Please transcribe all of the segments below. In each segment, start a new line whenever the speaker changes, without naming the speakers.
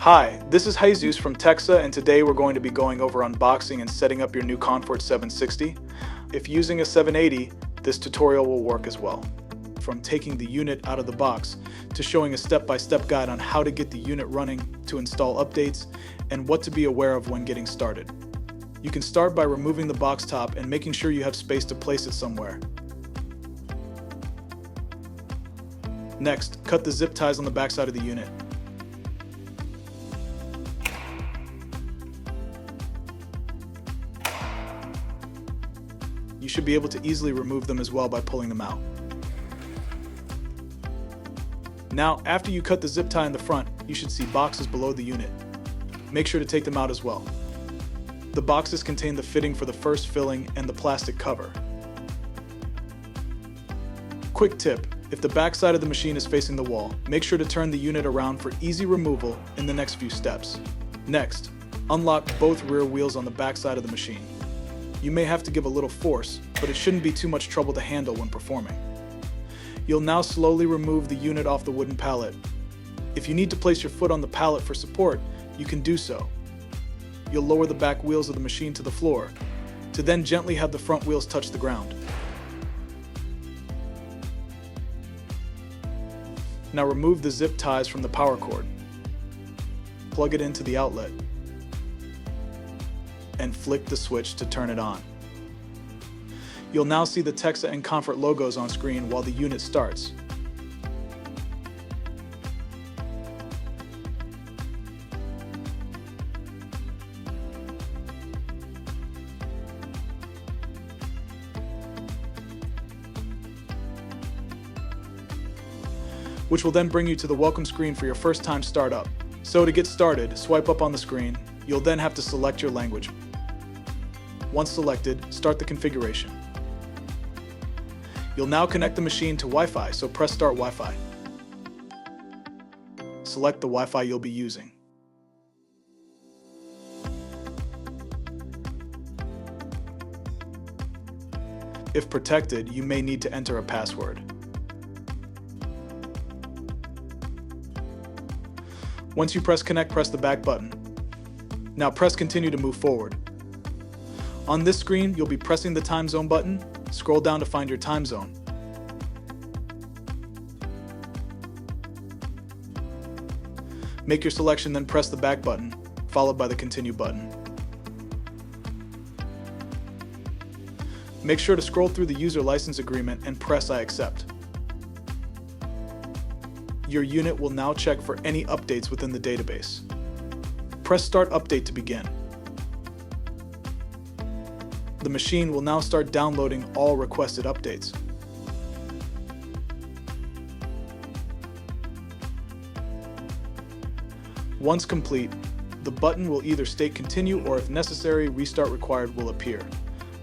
Hi, this is Jesus from TEXA, and today we're going to be going over unboxing and setting up your new Konfort 760. If using a 780, this tutorial will work as well. From taking the unit out of the box to showing a step-by-step guide on how to get the unit running, to install updates, and what to be aware of when getting started. You can start by removing the box top and making sure you have space to place it somewhere. Next, cut the zip ties on the backside of the unit. You should be able to easily remove them as well by pulling them out. Now, after you cut the zip tie in the front, you should see boxes below the unit. Make sure to take them out as well. The boxes contain the fitting for the first filling and the plastic cover. Quick tip, if the back side of the machine is facing the wall, make sure to turn the unit around for easy removal in the next few steps. Next, unlock both rear wheels on the back side of the machine. You may have to give a little force, but it shouldn't be too much trouble to handle when performing. You'll now slowly remove the unit off the wooden pallet. If you need to place your foot on the pallet for support, you can do so. You'll lower the back wheels of the machine to the floor, to then gently have the front wheels touch the ground. Now remove the zip ties from the power cord. Plug it into the outlet and flick the switch to turn it on. You'll now see the TEXA and Konfort logos on screen while the unit starts. Which will then bring you to the welcome screen for your first time startup. So to get started, swipe up on the screen. You'll then have to select your language. Once selected, start the configuration. You'll now connect the machine to Wi-Fi, so press Start Wi-Fi. Select the Wi-Fi you'll be using. If protected, you may need to enter a password. Once you press connect, press the back button. Now press continue to move forward. On this screen, you'll be pressing the time zone button. Scroll down to find your time zone. Make your selection, then press the back button, followed by the continue button. Make sure to scroll through the user license agreement and press I accept. Your unit will now check for any updates within the database. Press Start Update to begin. The machine will now start downloading all requested updates. Once complete, the button will either state continue or, if necessary, restart required will appear,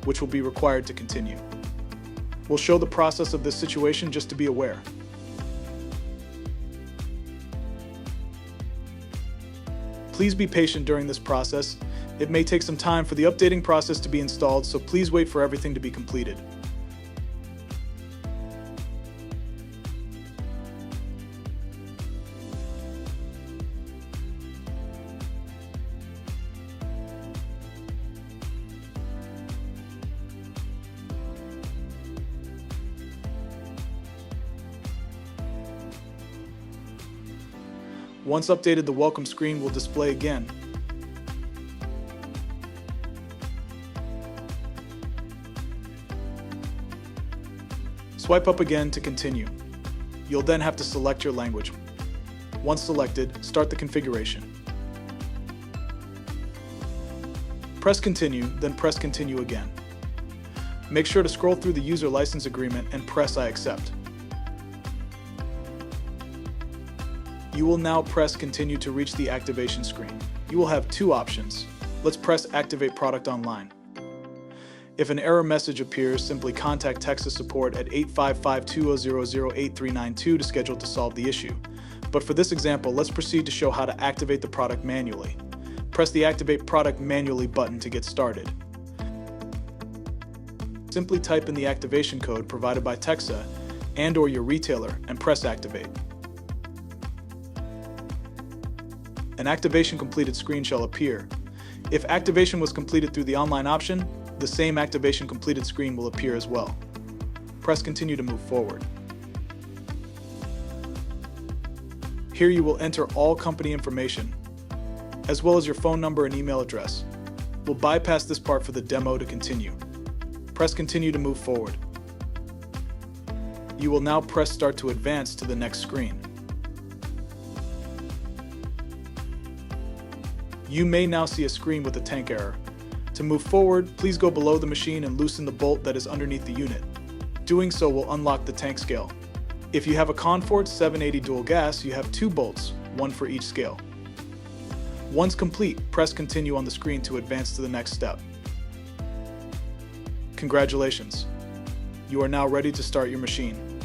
which will be required to continue. We'll show the process of this situation just to be aware. Please be patient during this process. It may take some time for the updating process to be installed, so please wait for everything to be completed. Once updated, the welcome screen will display again. Swipe up again to continue. You'll then have to select your language. Once selected, start the configuration. Press continue, then press continue again. Make sure to scroll through the user license agreement and press I accept. You will now press continue to reach the activation screen. You will have two options. Let's press activate product online. If an error message appears, simply contact TEXA support at 855-200-8392 to schedule to solve the issue. But for this example, let's proceed to show how to activate the product manually. Press the Activate Product Manually button to get started. Simply type in the activation code provided by TEXA and/or your retailer and press Activate. An activation completed screen shall appear. If activation was completed through the online option, the same activation completed screen will appear as well. Press continue to move forward. Here you will enter all company information, as well as your phone number and email address. We'll bypass this part for the demo to continue. Press continue to move forward. You will now press start to advance to the next screen. You may now see a screen with a tank error. To move forward, please go below the machine and loosen the bolt that is underneath the unit. Doing so will unlock the tank scale. If you have a Konfort 780 dual gas, you have 2 bolts, one for each scale. Once complete, press continue on the screen to advance to the next step. Congratulations! You are now ready to start your machine.